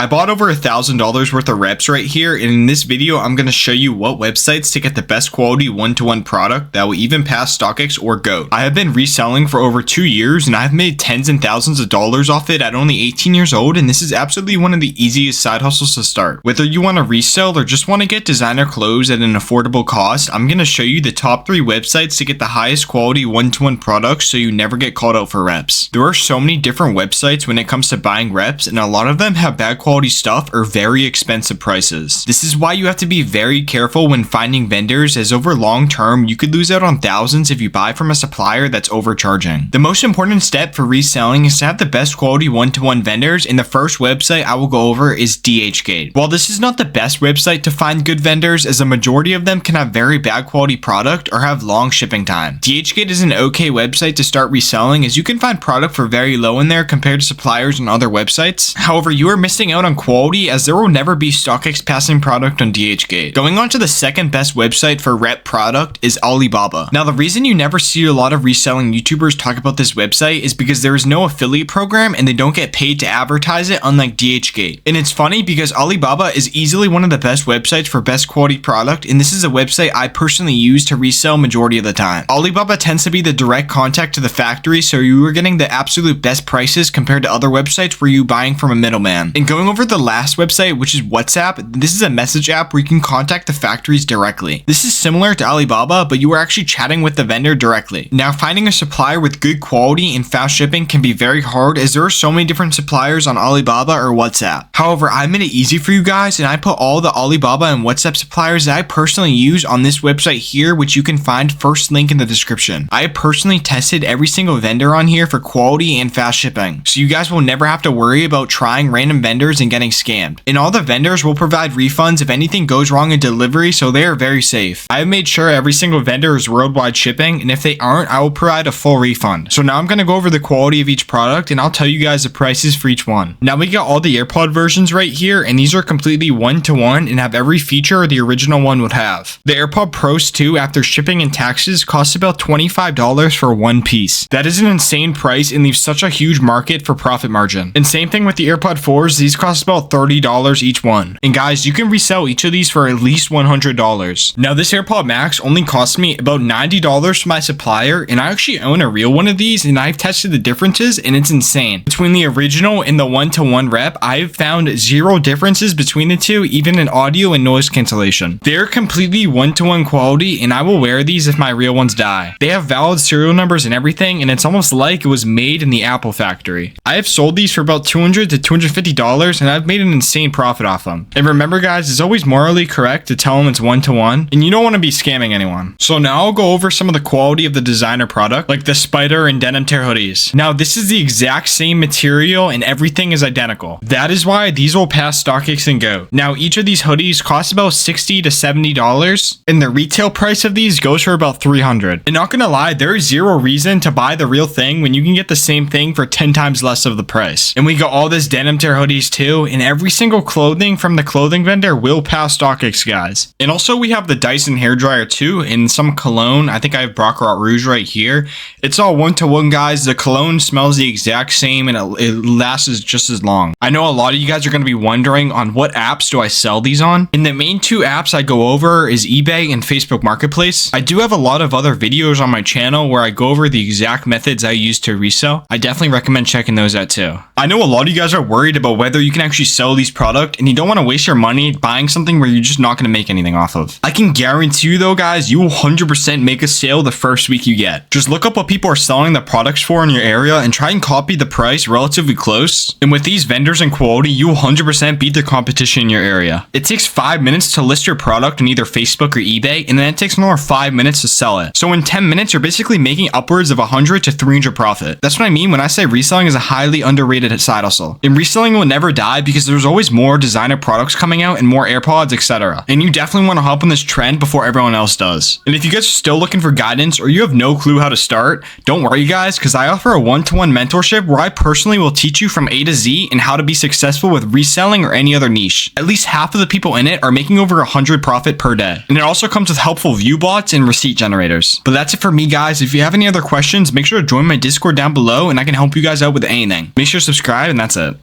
I bought over $1,000 worth of reps right here, and in this video I'm going to show you what websites to get the best quality one-to-one product that will even pass StockX or GOAT. I have been reselling for over 2 years and I've made tens and thousands of dollars off it at only 18 years old, and this is absolutely one of the easiest side hustles to start. Whether you want to resell or just want to get designer clothes at an affordable cost, I'm going to show you the top 3 websites to get the highest quality one-to-one products so you never get called out for reps. There are so many different websites when it comes to buying reps, and a lot of them have bad quality stuff or very expensive prices. This is why you have to be very careful when finding vendors, as over long term you could lose out on thousands if you buy from a supplier that's overcharging. The most important step for reselling is to have the best quality one-to-one vendors, and the first website I will go over is DHgate. While this is not the best website to find good vendors, as a majority of them can have very bad quality product or have long shipping time, DHgate is an okay website to start reselling, as you can find product for very low in there compared to suppliers and other websites. However, you are missing out on quality, as there will never be StockX passing product on DHgate. Going on to the second best website for rep product is Alibaba. Now, the reason you never see a lot of reselling YouTubers talk about this website is because there is no affiliate program and they don't get paid to advertise it, unlike DHgate. And it's funny because Alibaba is easily one of the best websites for best quality product, and this is a website I personally use to resell majority of the time. Alibaba tends to be the direct contact to the factory, so you are getting the absolute best prices compared to other websites where you buying from a middleman. And going over the last website, which is WhatsApp, this is a message app where you can contact the factories directly. This is similar to Alibaba, but you are actually chatting with the vendor directly. Now, finding a supplier with good quality and fast shipping can be very hard, as there are so many different suppliers on Alibaba or WhatsApp. However, I made it easy for you guys, and I put all the Alibaba and WhatsApp suppliers that I personally use on this website here, which you can find first link in the description. I personally tested every single vendor on here for quality and fast shipping, so you guys will never have to worry about trying random vendors and getting scammed. And all the vendors will provide refunds if anything goes wrong in delivery, so they are very safe. I have made sure every single vendor is worldwide shipping, and if they aren't, I will provide a full refund. So now I'm going to go over the quality of each product, and I'll tell you guys the prices for each one. Now we got all the Airpod versions right here, and these are completely one-to-one and have every feature the original one would have. The Airpod Pros 2, after shipping and taxes, costs about $25 for one piece. That is an insane price and leaves such a huge market for profit margin. And same thing with the Airpod 4s, these cost about $30 each one. And guys, you can resell each of these for at least $100. Now this Airpod Max only cost me about $90 from my supplier, and I actually own a real one of these, and I've tested the differences and it's insane. Between the original and the one-to-one rep, I've found zero differences between the two, even in audio and noise cancellation. They're completely one-to-one quality, and I will wear these if my real ones die. They have valid serial numbers and everything, and it's almost like it was made in the Apple factory. I have sold these for about $200 to $250, and I've made an insane profit off them. And remember guys, it's always morally correct to tell them it's one-to-one, and you don't want to be scamming anyone. So now I'll go over some of the quality of the designer product, like the spider and denim tear hoodies. Now this is the exact same material and everything is identical. That is why these will pass StockX and GOAT. Now each of these hoodies costs about $60 to $70, and the retail price of these goes for about $300. And not gonna lie, there is zero reason to buy the real thing when you can get the same thing for 10 times less of the price. And we got all this denim tear hoodies too, and every single clothing from the clothing vendor will pass StockX, guys. And also we have the Dyson hairdryer too, and some cologne. I think I have Baccarat Rouge right here. It's all one-to-one, guys. The cologne smells the exact same and it lasts just as long. I know a lot of you guys are going to be wondering on what apps do I sell these on. And the main 2 apps I go over is eBay and Facebook Marketplace. I do have a lot of other videos on my channel where I go over the exact methods I use to resell. I definitely recommend checking those out too. I know a lot of you guys are worried about whether you can actually sell these products, and you don't want to waste your money buying something where you're just not going to make anything off of. I can guarantee you though, guys, you will 100% make a sale the first week you get. Just look up what people are selling the products for in your area and try and copy the price relatively close. And with these vendors and quality, you will 100% beat the competition in your area. It takes 5 minutes to list your product on either Facebook or eBay, and then it takes another 5 minutes to sell it. So in 10 minutes, you're basically making upwards of 100 to 300 profit. That's what I mean when I say reselling is a highly underrated side hustle. And reselling will never die because there's always more designer products coming out and more Airpods, etc. And you definitely want to hop on this trend before everyone else does. And if you guys are still looking for guidance or you have no clue how to start, don't worry guys, because I offer a one-to-one mentorship where I personally will teach you from A to Z and how to be successful with reselling or any other niche. At least half of the people in it are making over 100 profit per day. And it also comes with helpful view bots and receipt generators. But that's it for me guys. If you have any other questions, make sure to join my Discord down below and I can help you guys out with anything. Make sure to subscribe, and that's it.